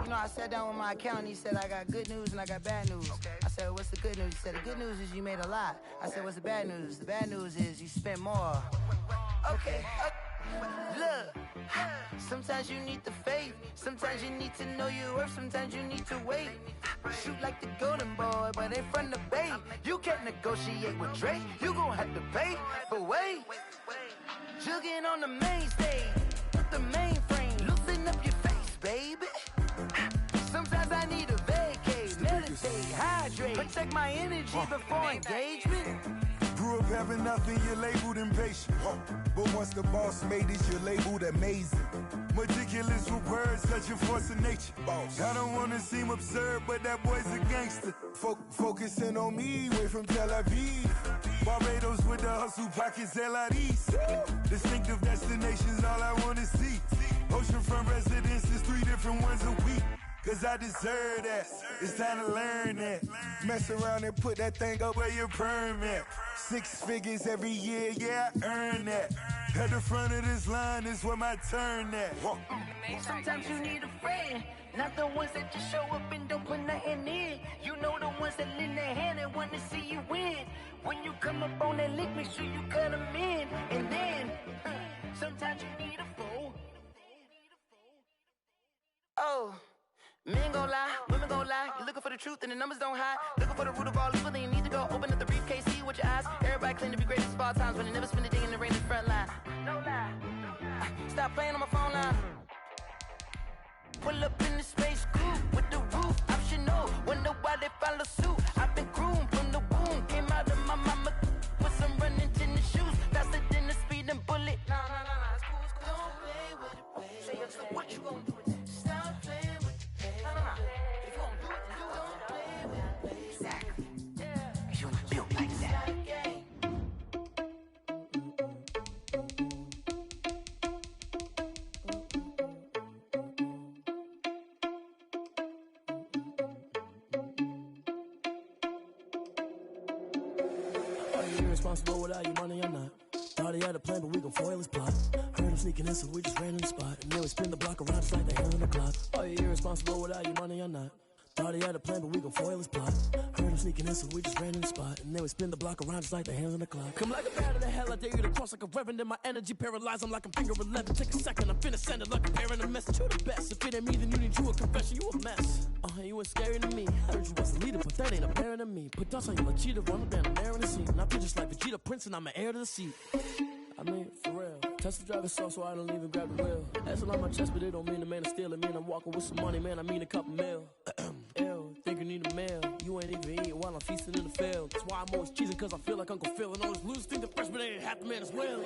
you know, I sat down with my accountant, he said I got good news and I got bad news. I said, what's the good news? He said, the good news is you made a lot. I said, what's the bad news? The bad news is you spent more. Okay. Look, sometimes you need the faith, sometimes you need to know your worth, sometimes you need to wait. Shoot like the golden boy, but in front of Bay. You can't negotiate with Drake, you gon' have to pay. But wait, jugging on the main stage, the mainframe, loosen up your face, baby. Sometimes I need a vacate, meditate, hydrate, protect my energy before engagement. Grew up having nothing, you're labeled impatient. But once the boss made it, you're labeled amazing. Meticulous with words, such a force of nature. I don't wanna seem absurd, but that boy's a gangster. Focusing on me, way from Tel Aviv. Barbados with the hustle pockets, LIDs. Distinctive destinations, all I wanna see. Oceanfront residences, 3 different ones a week. Cause I deserve that, it's time to learn that. Mess around and put that thing up where your permit. 6 figures every year, yeah, I earn that. At the front of this line is where my turn at. Sometimes you need a friend, Not the ones that just show up and don't put nothing in. You know the ones that lend their hand and want to see you win. When you come up on that lick, make sure you cut them in. And then, sometimes you need a fool. Oh, men gon' lie, women gon' lie. You're looking for the truth and the numbers don't hide. Looking for the root of all evil, then you need to go open up the briefcase, see with your eyes. Everybody claim to be greatest of all times, but they never spend a day in the rain in the front line. No lie, stop playing on my phone line. Pull up in the space coupe with the roof optional. Wonder why they follow suit. I've been groomed from the womb. Came out of my mama with some running tennis shoes. Faster than the speeding bullet. Nah, it's cool, it's cool. Don't play with it, baby. Say so what you gon' do with it? Stop playing with it, baby. Nah. If you gon' do it, then don't play with it, baby. Exactly. Yeah. Cause you don't feel like that. Irresponsible without your money or not. Thought he had a plan, but we gon' foil his plot. Heard him sneaking in, so we just ran in the spot. And then we spin the block around just like the hell in the clock. Are you irresponsible without your money or not? Thought he had a plan, but we gon' foil his plot. Heard him sneaking in, so we just ran in the spot. And then we spin the block around just like the hands on the clock. Come like a bat of the hell, I dare you to cross like a reverend. And my energy paralyzed, I'm like I'm finger 11. Take a second, I'm finna send it like a parent a message. You the best, if it ain't me, then you need you a confession. You a mess, you ain't scary to me. I heard you was a leader, but that ain't apparent to me. Put dust on you like cheetah, run down the air in the seat. And I feel just like Vegeta Prince, and I'm an heir to the seat. I mean, for real. Tesla driver soft, so I don't even grab the wheel. That's on my chest, but it don't mean the man is stealing. Mean I'm walking with some money, man, I mean a couple mil. Ew, think you need a meal. You ain't even eating while I'm feasting in the field. That's why I'm always cheesing, cause I feel like Uncle Phil. And all those losers think the freshman ain't half the man as well.